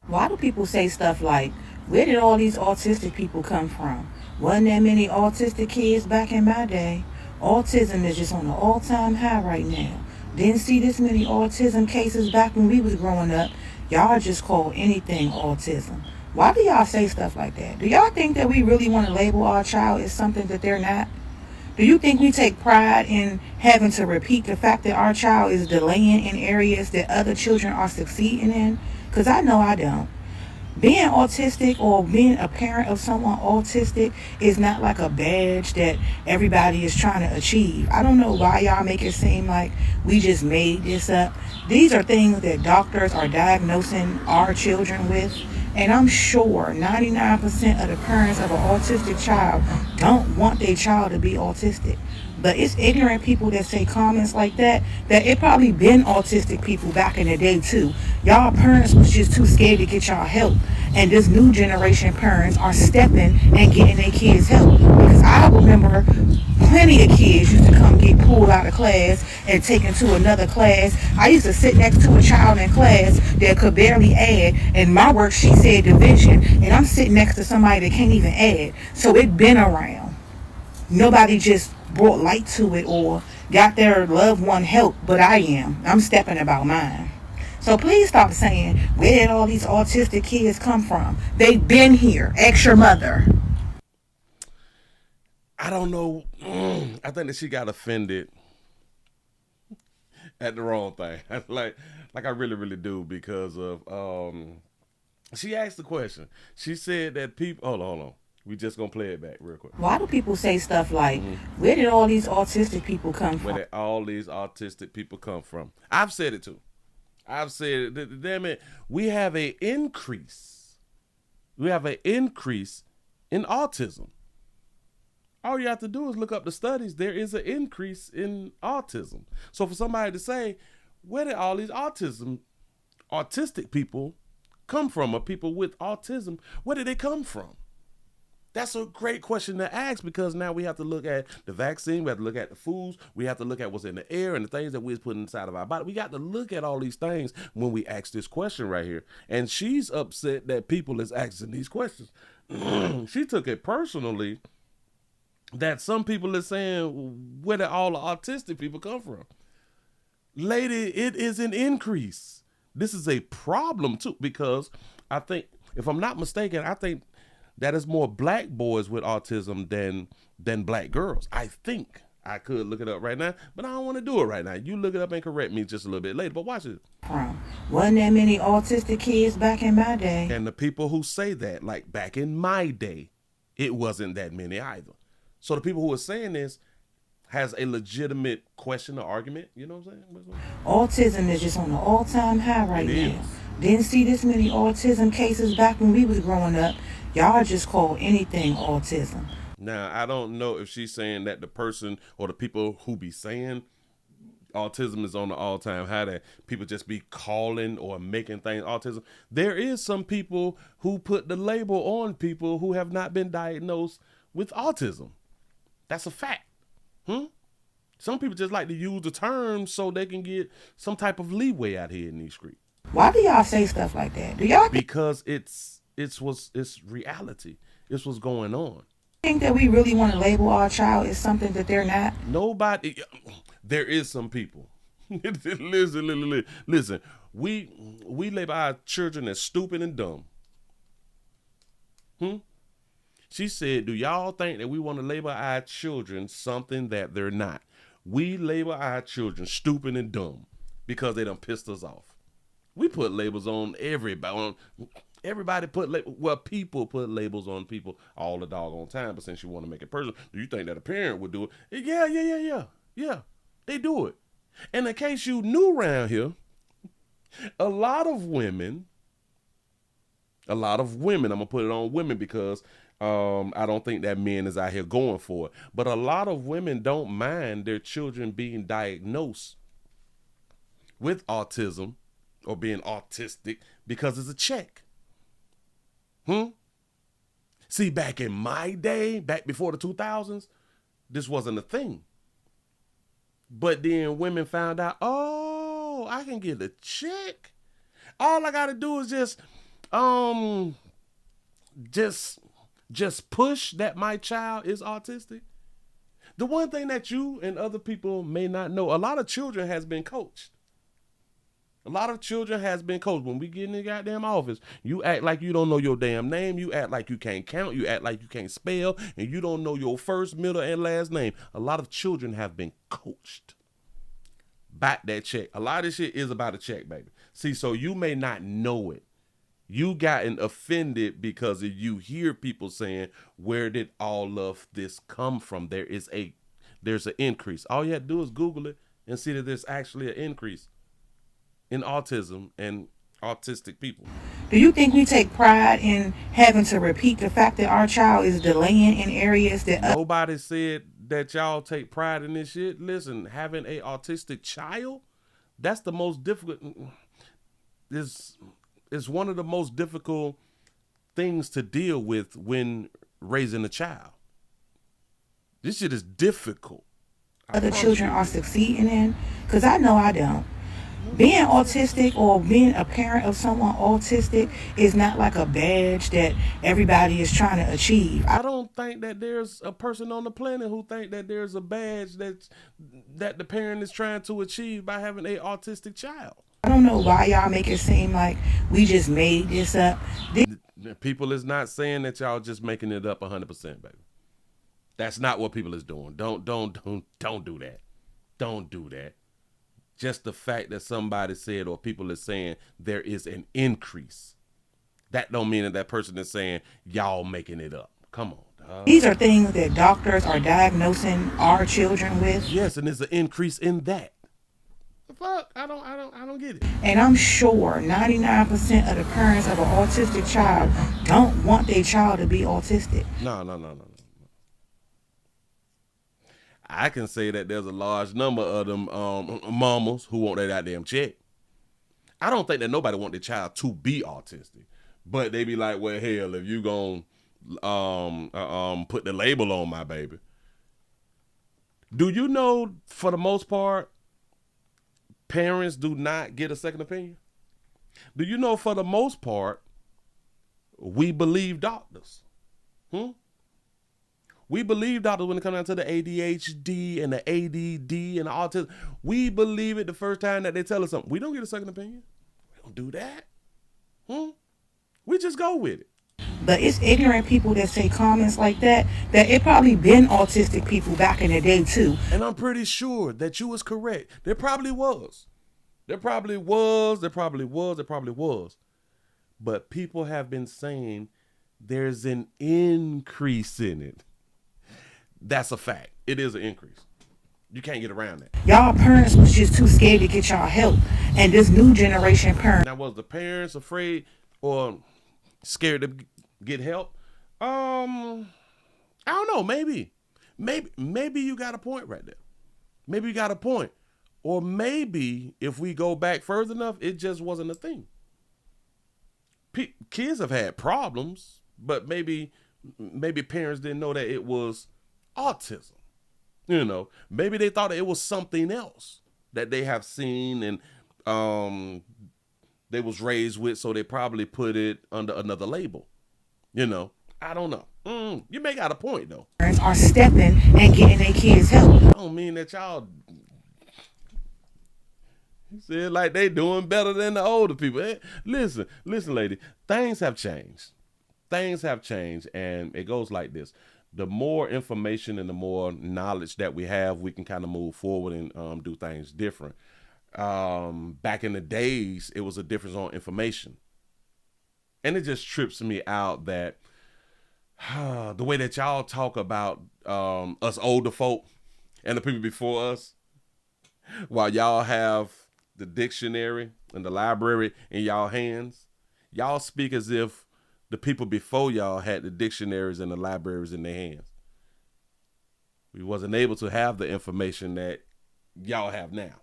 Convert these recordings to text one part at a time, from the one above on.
Why do people say stuff like, where did all these autistic people come from? Wasn't that many autistic kids back in my day? Autism is just on an all-time high right now. Didn't see this many autism cases back when we was growing up. Y'all just call anything autism. Why do y'all say stuff like that? Do y'all think that we really want to label our child as something that they're not? Do you think we take pride in having to repeat the fact that our child is delaying in areas that other children are succeeding in? Because I know I don't. Being autistic or being a parent of someone autistic is not like a badge that everybody is trying to achieve. I don't know why y'all make it seem like we just made this up. These are things that doctors are diagnosing our children with. And I'm sure 99% of the parents of an autistic child don't want their child to be autistic. But it's ignorant people that say comments like that it probably been autistic people back in the day too. Y'all parents was just too scared to get y'all help. And this new generation parents are stepping and getting their kids help. Because I remember plenty of kids used to come get pulled out of class and taken to another class. I used to sit next to a child in class that could barely add, and my worksheet said division, and I'm sitting next to somebody that can't even add. So it been around. Nobody just brought light to it or got their loved one help, but I am. I'm stepping about mine. So please stop saying, where did all these autistic kids come from? They've been here. Ask your mother. I don't know. I think that she got offended at the wrong thing. like I really, really do because of she asked the question. She said that people hold on. We just gonna play it back real quick. Why do people say stuff like, Mm-hmm. where did all these autistic people come Where from? did all these autistic people come from? I've said it too. I've said it. Damn it, we have a increase. We have an increase in autism. All you have to do is look up the studies. There is an increase in autism. So for somebody to say, where did all these autistic people come from, or people with autism, where did they come from? That's a great question to ask because now we have to look at the vaccine, we have to look at the foods, we have to look at what's in the air and the things that we're putting inside of our body. We got to look at all these things when we ask this question right here. And she's upset that people is asking these questions. She took it personally that some people are saying, where did all the autistic people come from? Lady, it is an increase. This is a problem too, because I think, if I'm not mistaken, I think that is more black boys with autism than black girls. I think. I could look it up right now, but I don't want to do it right now. You look it up and correct me just a little bit later, but watch it. Wasn't that many autistic kids back in my day? And the people who say that, like back in my day, it wasn't that many either. So the people who are saying this has a legitimate question or argument. You know what I'm saying? Autism is just on an all-time high right It now. is. Didn't see this many autism cases back when we was growing up. Y'all just call anything autism. Now, I don't know if she's saying that the person or the people who be saying autism is on the all-time high, that people just be calling or making things autism. There is some people who put the label on people who have not been diagnosed with autism. That's a fact. Some people just like to use the term so they can get some type of leeway out here in these streets. Why do y'all say stuff like that? Do y'all Because it's reality. It's what's going on. think that we really want to label our child as something that they're not? Nobody. There is some people. Listen. We label our children as stupid and dumb. She said, "Do y'all think that we want to label our children something that they're not? We label our children stupid and dumb because they done pissed us off. We put labels on everybody. Everybody people put labels on people all the doggone time. But since you want to make it personal, do you think that a parent would do it? Yeah. They do it. And in case you new around here, a lot of women, I'm gonna put it on women because I don't think that men is out here going for it. But a lot of women don't mind their children being diagnosed with autism or being autistic because it's a check. See, back in my day, back before the 2000s, this wasn't a thing. But then women found out, oh, I can get a check. All I got to do is just um just push that my child is autistic. The one thing that you and other people may not know, a lot of children has been coached. A lot of children has been coached. When we get in the goddamn office, you act like you don't know your damn name. You act like you can't count. You act like you can't spell, and you don't know your first, middle, and last name. A lot of children have been coached. Back that check. A lot of this shit is about a check, baby. See, so you may not know it. You gotten offended because you hear people saying, where did all of this come from? There's an increase. All you have to do is Google it and see that there's actually an increase in autism and autistic people. Do you think we take pride in having to repeat the fact that our child is delaying in areas that Nobody said that y'all take pride in this shit. Listen, having a autistic child, that's the most difficult. Is one of the most difficult things to deal with when raising a child. This shit is difficult. other children are succeeding in? Because I know I don't. Being autistic or being a parent of someone autistic is not like a badge that everybody is trying to achieve. I don't think that there's a person on the planet who think that there's a badge that the parent is trying to achieve by having a autistic child. I don't know why y'all make it seem like we just made this up. People is not saying that y'all just making it up 100%, baby. That's not what people is doing. Don't do that. Don't do that. Just the fact that somebody said or people are saying there is an increase, that don't mean that that person is saying y'all making it up. Come on, dog. These are things that doctors are diagnosing our children with. Yes, and there's an increase in that. The fuck? I don't get it. And I'm sure 99% of the parents of an autistic child don't want their child to be autistic. No. I can say that there's a large number of them mamas who want that goddamn check. I don't think that nobody want their child to be autistic, but they be like, well, hell, if you gon' put the label on my baby. Do you know, for the most part, parents do not get a second opinion? Do you know, for the most part, we believe doctors? We believe doctors when it comes down to the ADHD and the ADD and the autism. We believe it the first time that they tell us something. We don't get a second opinion. We don't do that. We just go with it. But it's ignorant people that say comments like that it probably been autistic people back in the day too. And I'm pretty sure that you was correct. There probably was. There probably was. But people have been saying there's an increase in it. That's a fact. It is an increase. You can't get around that. Y'all parents was just too scared to get y'all help. And this new generation parent. Now, was the parents afraid or scared to get help? I don't know. Maybe you got a point right there. Maybe you got a point. Or maybe if we go back further enough, it just wasn't a thing. Kids have had problems, but maybe parents didn't know that it was autism. You know, maybe they thought it was something else that they have seen and they was raised with, so they probably put it under another label. You know, I don't know. You may got a point though. Parents are stepping and getting their kids help. I don't mean that y'all said like they doing better than the older people. Listen, lady, things have changed. And it goes like this. The more information and the more knowledge that we have, we can kind of move forward and do things different. Back in the days, it was a difference on information. And it just trips me out that the way that y'all talk about us older folk and the people before us, while y'all have the dictionary and the library in y'all hands, y'all speak as if the people before y'all had the dictionaries and the libraries in their hands. We wasn't able to have the information that y'all have now.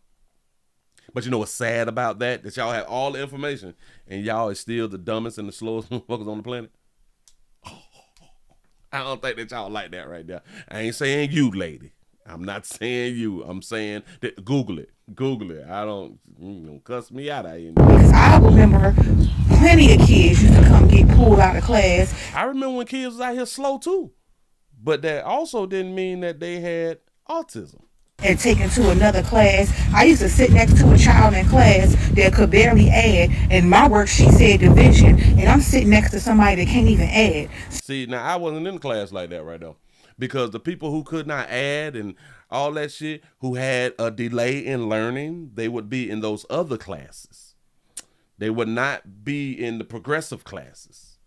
But you know what's sad about that? That y'all have all the information and y'all is still the dumbest and the slowest motherfuckers on the planet. I don't think that y'all like that right there. I ain't saying you, lady. I'm not saying you. I'm saying that Google it. I don't cuss me out. Because I remember Plenty of kids used to come get pulled out of class. I remember when kids was out here slow too, but that also didn't mean that they had autism. And taken to another class. I used to sit next to a child in class that could barely add, and my worksheet said division, and I'm sitting next to somebody that can't even add. See, now I wasn't in class like that right now, because the people who could not add and all that shit, who had a delay in learning, they would be in those other classes. They would not be in the progressive classes.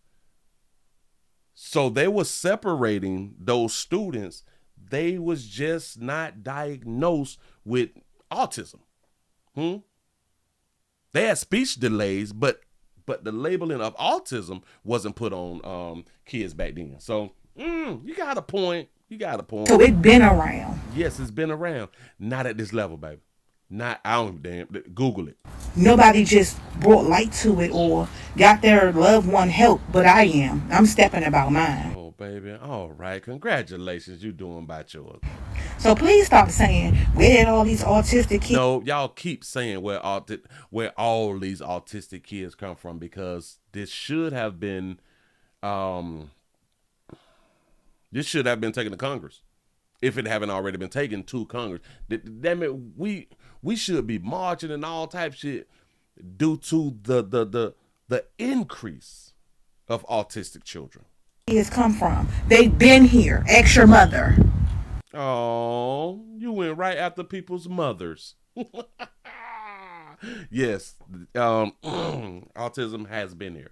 So they were separating those students. They was just not diagnosed with autism. They had speech delays, but the labeling of autism wasn't put on kids back then. So you got a point. You got a point. So it been around. Yes, it's been around. Not at this level, baby. Not, I don't damn, Google it. Nobody just brought light to it or got their loved one help, but I am. I'm stepping about mine. Oh, baby. All right. Congratulations. You doing about yours. So please stop saying, where did all these autistic kids... No, y'all keep saying where all these autistic kids come from, because this should have been taken to Congress. If it haven't already been taken to Congress. Damn it, we should be marching and all type shit due to the increase of autistic children. Kids come from. They've been here. Ask your mother. Oh, you went right after people's mothers. Yes, autism has been here.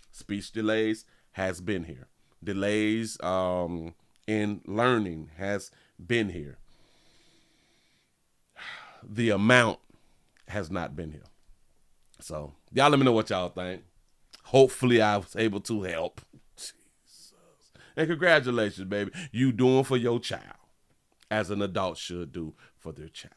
Speech delays has been here. Delays in learning has been here. The amount has not been here. So y'all let me know what y'all think. Hopefully I was able to help. Jesus. And congratulations, baby. You doing for your child as an adult should do for their child.